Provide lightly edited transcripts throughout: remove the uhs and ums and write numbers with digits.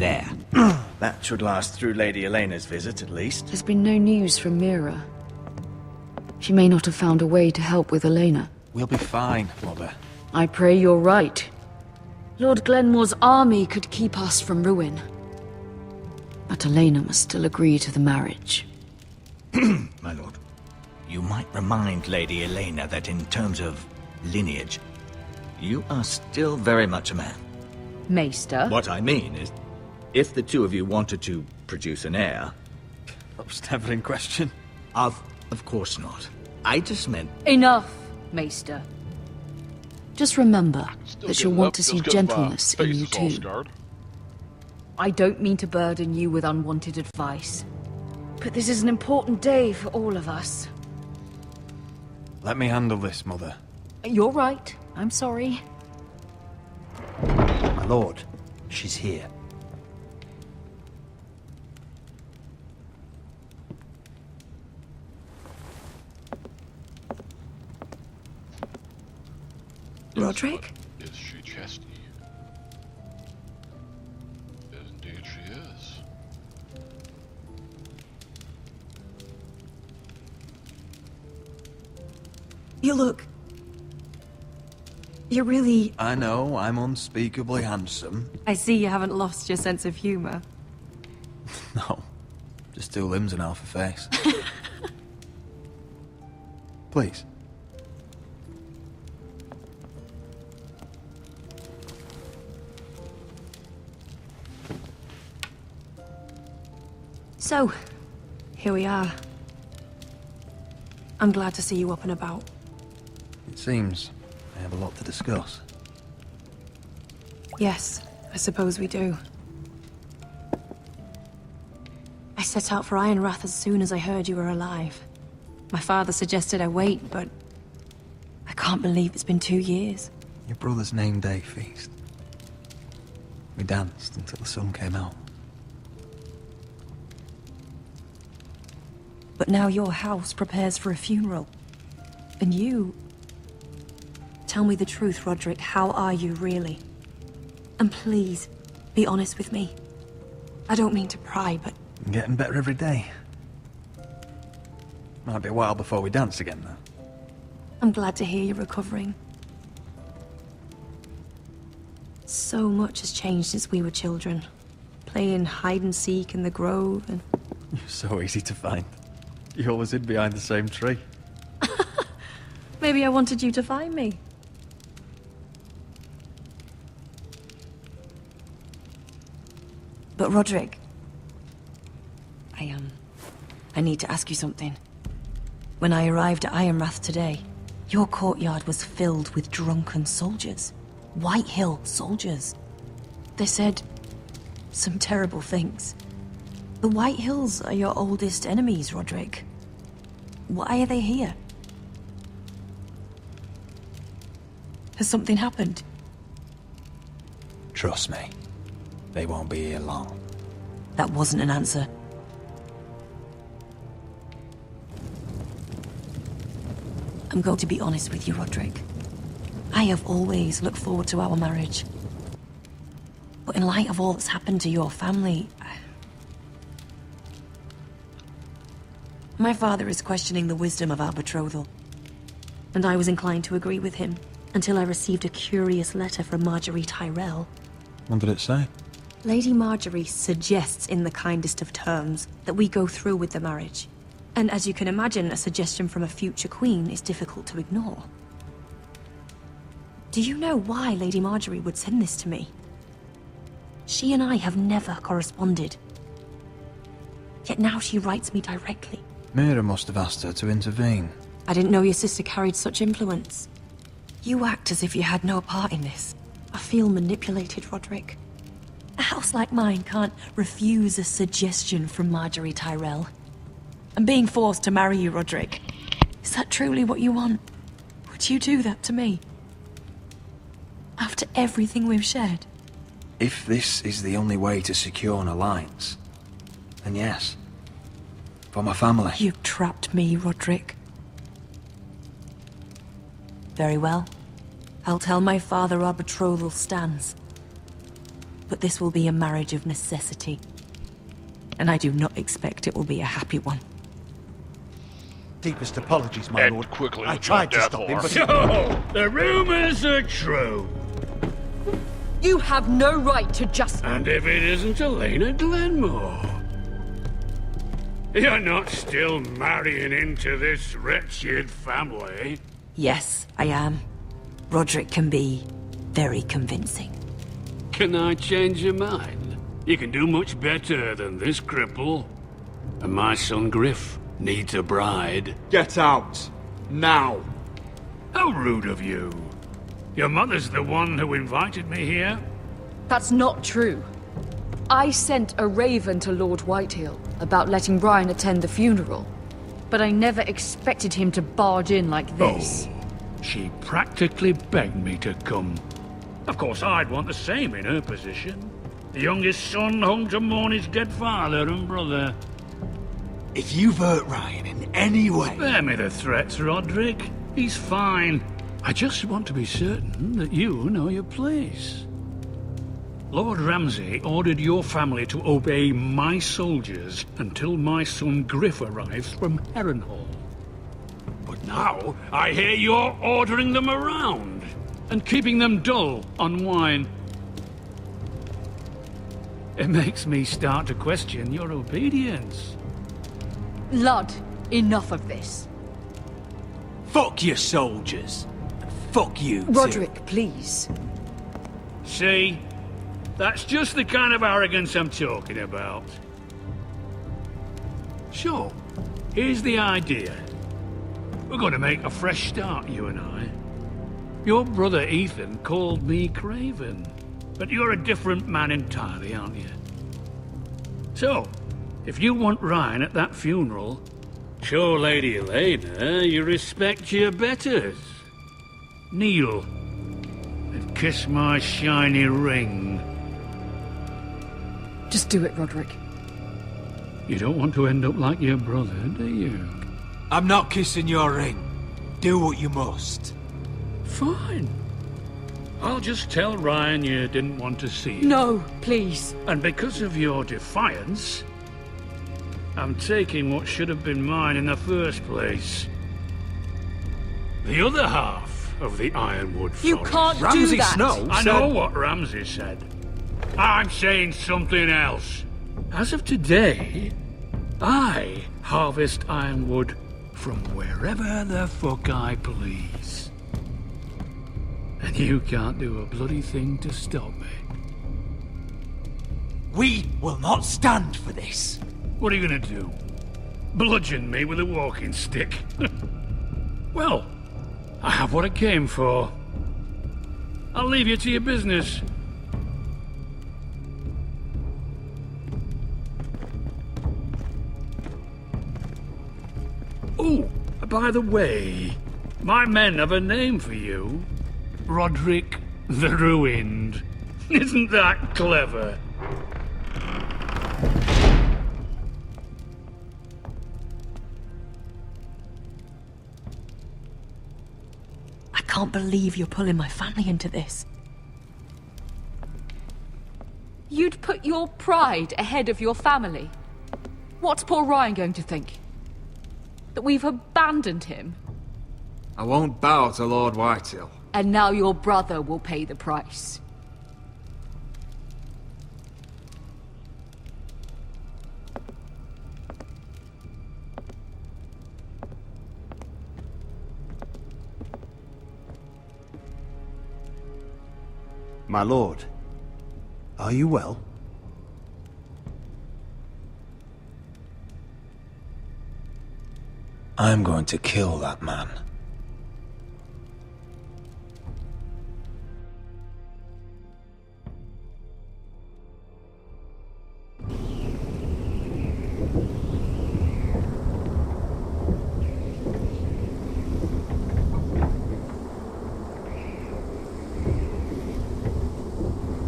there? That should last through Lady Elena's visit, at least. There's been no news from Mira. She may not have found a way to help with Elena. We'll be fine, Mother. I pray you're right. Lord Glenmore's army could keep us from ruin. But Elena must still agree to the marriage. My lord, you might remind Lady Elena that in terms of lineage, you are still very much a man. Maester? What I mean is, if the two of you wanted to produce an heir... That was never in question. Of course not. I just meant... Enough, Maester. Just remember that you'll want to see gentleness in you too. I don't mean to burden you with unwanted advice, but this is an important day for all of us. Let me handle this, Mother. You're right. I'm sorry. My lord, she's here. Roderick? Is she chesty? Indeed she is. You look... You're really... I know, I'm unspeakably handsome. I see you haven't lost your sense of humor. No, just two limbs and half a face. Please. So, here we are. I'm glad to see you up and about. It seems I have a lot to discuss. Yes, I suppose we do. I set out for Ironrath as soon as I heard you were alive. My father suggested I wait, but I can't believe it's been 2 years. Your brother's name day feast. We danced until the sun came out. But now your house prepares for a funeral. And you... Tell me the truth, Roderick. How are you, really? And please, be honest with me. I don't mean to pry, but... I'm getting better every day. Might be a while before we dance again, though. I'm glad to hear you're recovering. So much has changed since we were children. Playing hide-and-seek in the grove and... You're so easy to find. You always hid behind the same tree. Maybe I wanted you to find me. But Roderick... I need to ask you something. When I arrived at Ironrath today, your courtyard was filled with drunken soldiers. White Hill soldiers. They said some terrible things. The White Hills are your oldest enemies, Roderick. Why are they here? Has something happened? Trust me, they won't be here long. That wasn't an answer. I'm going to be honest with you, Roderick. I have always looked forward to our marriage. But in light of all that's happened to your family... My father is questioning the wisdom of our betrothal. And I was inclined to agree with him, until I received a curious letter from Marjorie Tyrell. What did it say? Lady Marjorie suggests in the kindest of terms that we go through with the marriage. And as you can imagine, a suggestion from a future queen is difficult to ignore. Do you know why Lady Marjorie would send this to me? She and I have never corresponded. Yet now she writes me directly. Mira must have asked her to intervene. I didn't know your sister carried such influence. You act as if you had no part in this. I feel manipulated, Roderick. A house like mine can't refuse a suggestion from Marjorie Tyrell. I'm being forced to marry you, Roderick. Is that truly what you want? Would you do that to me? After everything we've shared? If this is the only way to secure an alliance, then yes. For my family. You've trapped me, Roderick. Very well. I'll tell my father our betrothal stands. but this will be a marriage of necessity. And I do not expect it will be a happy one. Deepest apologies, my And lord. quickly I with tried your to death stop him, horse. but... So, the rumors are true. You have no right to just... And if it isn't Elena Glenmore, you're not still marrying into this wretched family. Yes, I am. Roderick can be very convincing. Can I change your mind? You can do much better than this cripple. And my son Griff needs a bride. Get out. Now. How rude of you. Your mother's the one who invited me here. That's not true. I sent a raven to Lord Whitehill about letting Brian attend the funeral. But I never expected him to barge in like this. Oh, she practically begged me to come. Of course, I'd want the same in her position. The youngest son home to mourn his dead father and brother. If you've hurt Ryan in any way... Spare me the threats, Roderick. He's fine. I just want to be certain that you know your place. Lord Ramsay ordered your family to obey my soldiers until my son Griff arrives from Harrenhal. But now, I hear you're ordering them around and keeping them dull on wine. It makes me start to question your obedience. Lud, enough of this. Fuck your soldiers. And fuck you, too. Roderick, please. See? That's just the kind of arrogance I'm talking about. So, here's the idea. We're going to make a fresh start, you and I. Your brother Ethan called me Craven, but you're a different man entirely, aren't you? So, if you want Ryan at that funeral, show Lady Elena you respect your betters. Kneel and kiss my shiny ring. Just do it, Roderick. You don't want to end up like your brother, do you? I'm not kissing your ring. Do what you must. Fine. I'll just tell Ryan you didn't want to see him. No, please. And because of your defiance, I'm taking what should have been mine in the first place. The other half of the Ironwood Forest. You can't do Ramsay that. Snow I said... know what Ramsay said. I'm saying something else. As of today, I harvest ironwood from wherever the fuck I please. And you can't do a bloody thing to stop me. We will not stand for this. What are you gonna do? Bludgeon me with a walking stick? Well, I have what I came for. I'll leave you to your business. Oh, by the way, my men have a name for you. Roderick the Ruined. Isn't that clever? I can't believe you're pulling my family into this. You'd put your pride ahead of your family. What's poor Ryan going to think? That we've abandoned him? I won't bow to Lord Whitehill. And now your brother will pay the price. My lord, are you well? I'm going to kill that man.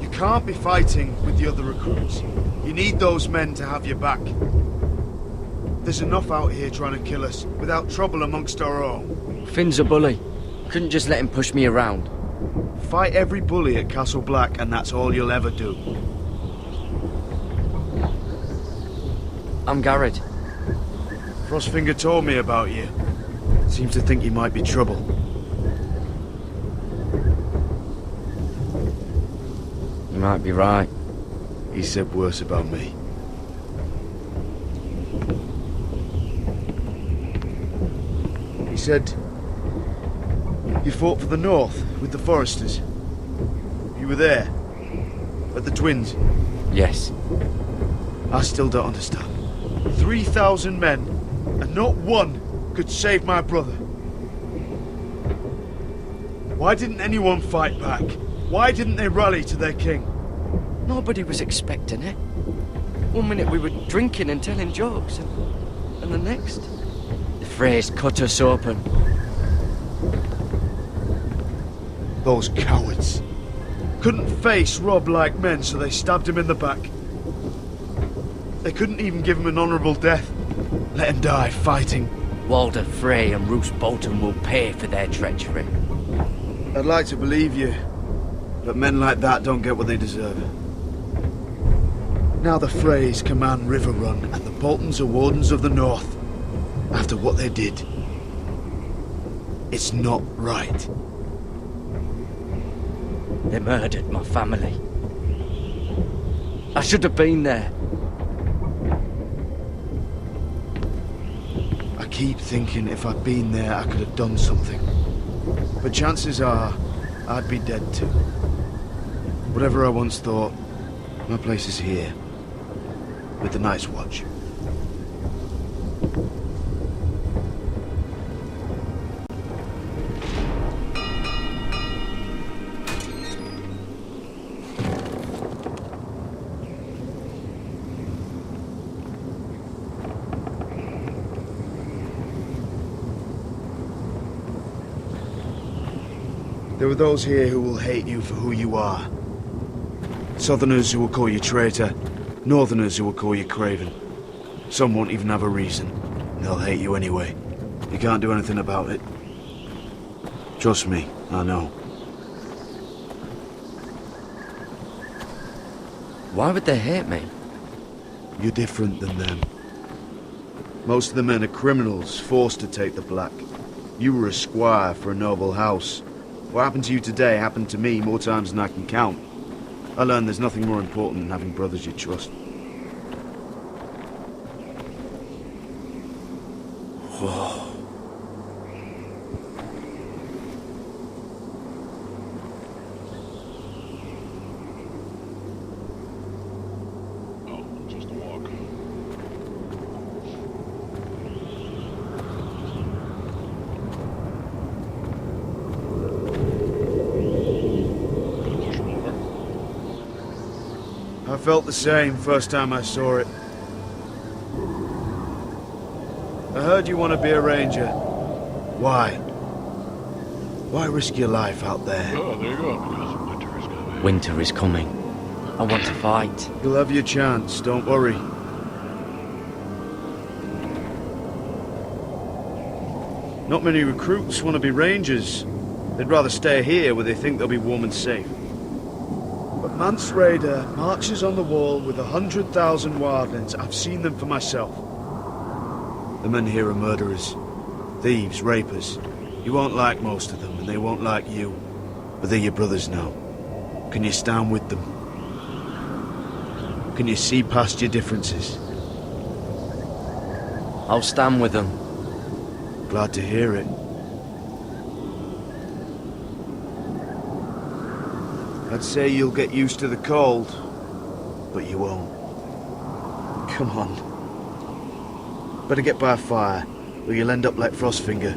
You can't be fighting with the other recruits. You need those men to have your back. There's enough out here trying to kill us without trouble amongst our own. Finn's a bully. Couldn't just let him push me around. Fight every bully at Castle Black, and that's all you'll ever do. I'm Garrett. Frostfinger told me about you. Seems to think you might be trouble. You might be right. He said worse about me. He said you fought for the North with the Forresters. You were there at the Twins. Yes. I still don't understand. 3,000 men, and not one could save my brother. Why didn't anyone fight back? Why didn't they rally to their king? Nobody was expecting it. One minute we were drinking and telling jokes, and the next, the Freys cut us open. Those cowards. Couldn't face Robb like men, so they stabbed him in the back. They couldn't even give him an honourable death. Let him die fighting. Walder Frey and Roose Bolton will pay for their treachery. I'd like to believe you, but men like that don't get what they deserve. Now the Freys command Riverrun, and the Boltons are Wardens of the North. After what they did. It's not right. They murdered my family. I should have been there. I keep thinking if I'd been there, I could have done something. But chances are, I'd be dead too. Whatever I once thought, my place is here. With the Night's Watch. There are those here who will hate you for who you are. Southerners who will call you traitor, Northerners who will call you craven. Some won't even have a reason. They'll hate you anyway. You can't do anything about it. Trust me, I know. Why would they hate me? You're different than them. Most of the men are criminals, forced to take the black. You were a squire for a noble house. What happened to you today happened to me more times than I can count. I learned there's nothing more important than having brothers you trust. Whoa. Oh, just a walk. I felt the same first time I saw it. I heard you want to be a ranger. Why? Why risk your life out there? Oh, there you go, because winter is coming. Winter is coming. I want to fight. You'll have your chance, don't worry. Not many recruits want to be rangers. They'd rather stay here where they think they'll be warm and safe. But Mance Rayder marches on the wall with 100,000 wildlings. I've seen them for myself. The men here are murderers. Thieves, rapers. You won't like most of them, and they won't like you. But they're your brothers now. Can you stand with them? Can you see past your differences? I'll stand with them. Glad to hear it. I'd say you'll get used to the cold, but you won't. Come on. Better get by a fire, or you'll end up like Frostfinger.